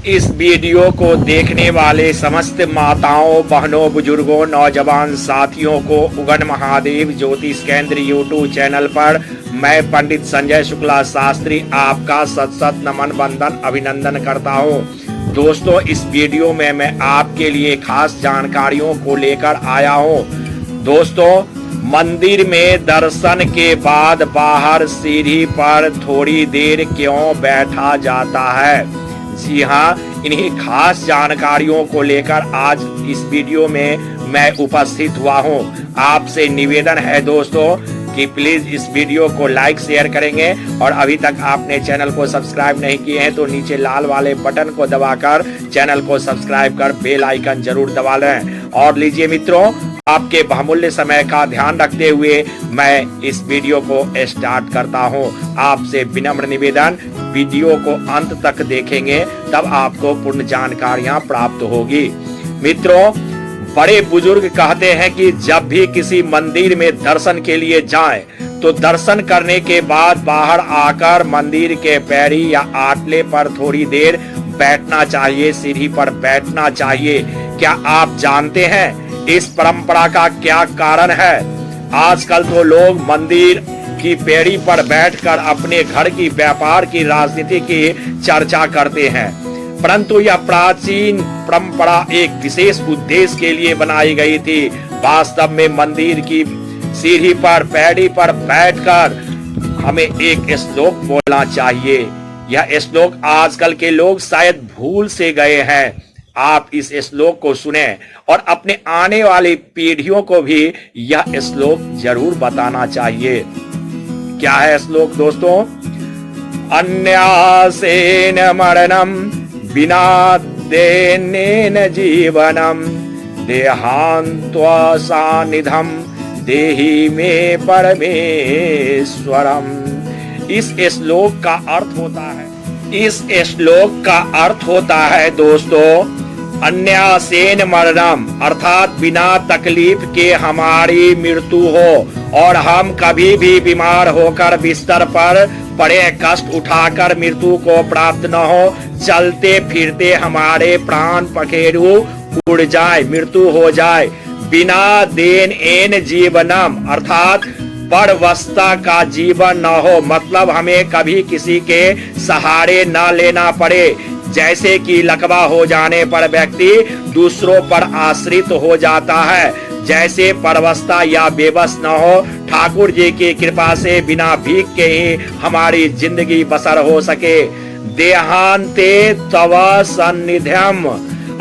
इस वीडियो को देखने वाले समस्त माताओं, बहनों, बुजुर्गों, नौजवान साथियों को उगन महादेव ज्योतिष केंद्र यूट्यूब चैनल पर मैं पंडित संजय शुक्ला शास्त्री आपका सत सत नमन वंदन अभिनंदन करता हूं। दोस्तों, इस वीडियो में मैं आपके लिए खास जानकारियों को लेकर आया हूं। दोस्तों, मंदिर में दर्शन के बाद बाहर सीढ़ी पर थोड़ी देर क्यों बैठा जाता है? जी हाँ, इन्हीं खास जानकारियों को लेकर आज इस वीडियो में मैं उपस्थित हुआ हूँ। आपसे निवेदन है दोस्तों कि प्लीज इस वीडियो को लाइक शेयर करेंगे और अभी तक आपने चैनल को सब्सक्राइब नहीं किए हैं तो नीचे लाल वाले बटन को दबाकर चैनल को सब्सक्राइब कर बेल आइकन जरूर दबा लें। और लीजिए मित्रों, आपके बहुमूल्य समय का ध्यान रखते हुए मैं इस वीडियो को स्टार्ट करता हूं। आपसे विनम्र निवेदन, वीडियो को अंत तक देखेंगे तब आपको पूर्ण जानकारियां प्राप्त होगी। मित्रों, बड़े बुजुर्ग कहते हैं कि जब भी किसी मंदिर में दर्शन के लिए जाएं, तो दर्शन करने के बाद बाहर आकर मंदिर के पैरी या आटले पर थोड़ी देर बैठना चाहिए, सीढ़ी पर बैठना चाहिए। क्या आप जानते हैं इस परंपरा का क्या कारण है? आजकल तो लोग मंदिर की पेड़ी पर बैठकर अपने घर की, व्यापार की, राजनीति की चर्चा करते हैं, परंतु यह प्राचीन परंपरा एक विशेष उद्देश्य के लिए बनाई गई थी। वास्तव में मंदिर की सीढ़ी पर, पैड़ी पर बैठकर हमें एक श्लोक बोलना चाहिए। यह श्लोक आजकल के लोग शायद भूल से गए हैं। आप इस श्लोक को सुने और अपने आने वाली पीढ़ियों को भी यह श्लोक जरूर बताना चाहिए। क्या है श्लोक दोस्तों? अन्यासेन मरणम बिना देनेन जीवनम देहान्त्वा सानिधम देहि मे परमेश्वरम। इस श्लोक का अर्थ होता है दोस्तों, अन्यासेन मरणम, अर्थात बिना तकलीफ के हमारी मृत्यु हो और हम कभी भी बीमार होकर बिस्तर पर पड़े, कष्ट उठाकर मृत्यु को प्राप्त न हो, चलते फिरते हमारे प्राण पखेरु उड़ जाए, मृत्यु हो जाए। बिना देन एन जीवनम, अर्थात परवस्था का जीवन न हो, मतलब हमें कभी किसी के सहारे न लेना पड़े। जैसे कि लकवा हो जाने पर व्यक्ति दूसरों पर आश्रित हो जाता है, जैसे परवस्था या बेबस न हो, ठाकुर जी की कृपा से बिना भीख के ही हमारी जिंदगी बसर हो सके। देहांते तव सन्निध्यम,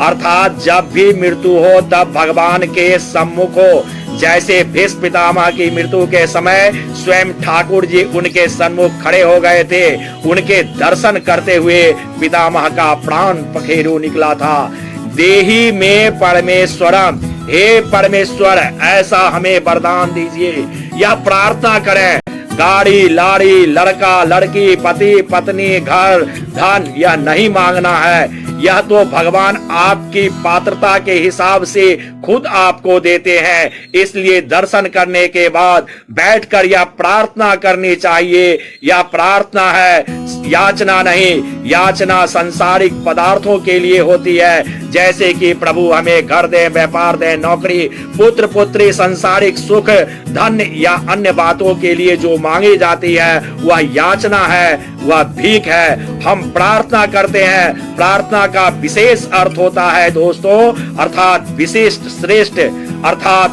अर्थात जब भी मृत्यु हो तब भगवान के सम्मुख हो। जैसे भीष्म पितामह की मृत्यु के समय स्वयं ठाकुर जी उनके सन्मुख खड़े हो गए थे, उनके दर्शन करते हुए पितामह का प्राण पखेरु निकला था। देहि में परमेश्वरम, हे परमेश्वर ऐसा हमें वरदान दीजिए। यह प्रार्थना करें। गाड़ी, लाड़ी, लड़का, लड़की, पति, पत्नी, घर, धन यह नहीं मांगना है। यह तो भगवान आपकी पात्रता के हिसाब से खुद आपको देते हैं। इसलिए दर्शन करने के बाद बैठकर यह प्रार्थना करनी चाहिए। यह प्रार्थना है, याचना नहीं। याचना सांसारिक पदार्थों के लिए होती है, जैसे कि प्रभु हमें घर दे, व्यापार दे, नौकरी, पुत्र पुत्री, सांसारिक सुख, धन या अन्य बातों के लिए जो मांगी जाती है वह याचना है, वह भीख है। हम प्रार्थना करते हैं। प्रार्थना का विशेष अर्थ होता है दोस्तों, अर्थात विशिष्ट, श्रेष्ठ, अर्थात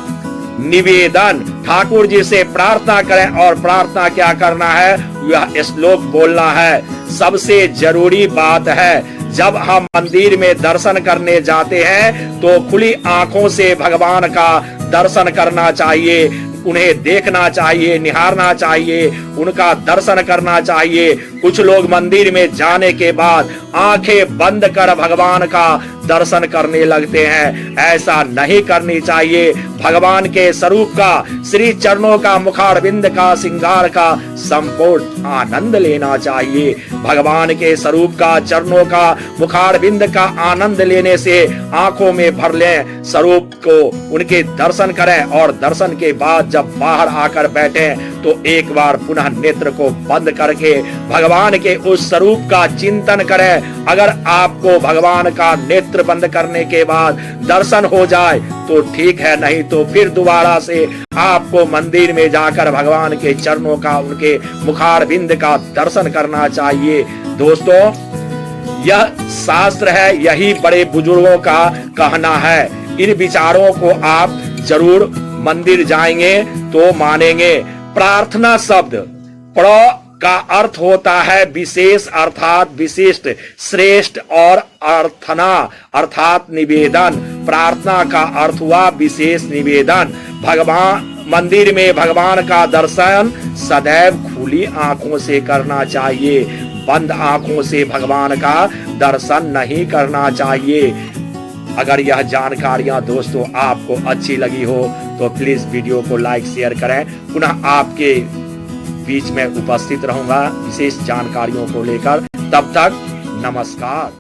निवेदन। ठाकुर जी से प्रार्थना करें और प्रार्थना क्या करना है? यह श्लोक बोलना है। सबसे जरूरी बात है, जब हम मंदिर में दर्शन करने जाते हैं तो खुली आंखों से भगवान का दर्शन करना चाहिए, उन्हें देखना चाहिए, निहारना चाहिए, उनका दर्शन करना चाहिए। कुछ लोग मंदिर में जाने के बाद आंखें बंद कर भगवान का दर्शन करने लगते हैं। ऐसा नहीं करनी चाहिए। भगवान के स्वरूप का श्री चरणों का, मुखारविंद का, श्रृंगार का संपूर्ण आनंद लेना चाहिए। भगवान के स्वरूप का, चरणों का, मुखारविंद का आनंद लेने से आंखों में भर लें, स्वरूप को उनके दर्शन करें और दर्शन के बाद जब बाहर आकर बैठे तो एक बार पुनः नेत्र को बंद करके भगवान के उस स्वरूप का चिंतन करें। अगर आपको भगवान का नेत्र बंद करने के बाद दर्शन हो जाए तो ठीक है, नहीं तो फिर दोबारा से आपको मंदिर में जाकर भगवान के चरणों का, उनके मुखारविंद का दर्शन करना चाहिए। दोस्तों, यह शास्त्र है, यही बड़े बुजुर्गों का कहना है। इन विचारों को आप जरूर मंदिर जाएंगे तो मानेंगे। प्रार्थना शब्द प्र का अर्थ होता है विशेष अर्थात विशिष्ट, श्रेष्ठ और अर्थना अर्थात निवेदन। प्रार्थना का अर्थ हुआ विशेष निवेदन। भगवान मंदिर में भगवान का दर्शन सदैव खुली आंखों से करना चाहिए, बंद आंखों से भगवान का दर्शन नहीं करना चाहिए। अगर यह जानकारियां दोस्तों आपको अच्छी लगी हो तो प्लीज वीडियो को लाइक शेयर करें। पुनः आपके बीच में उपस्थित रहूंगा विशेष जानकारियों को लेकर। तब तक नमस्कार।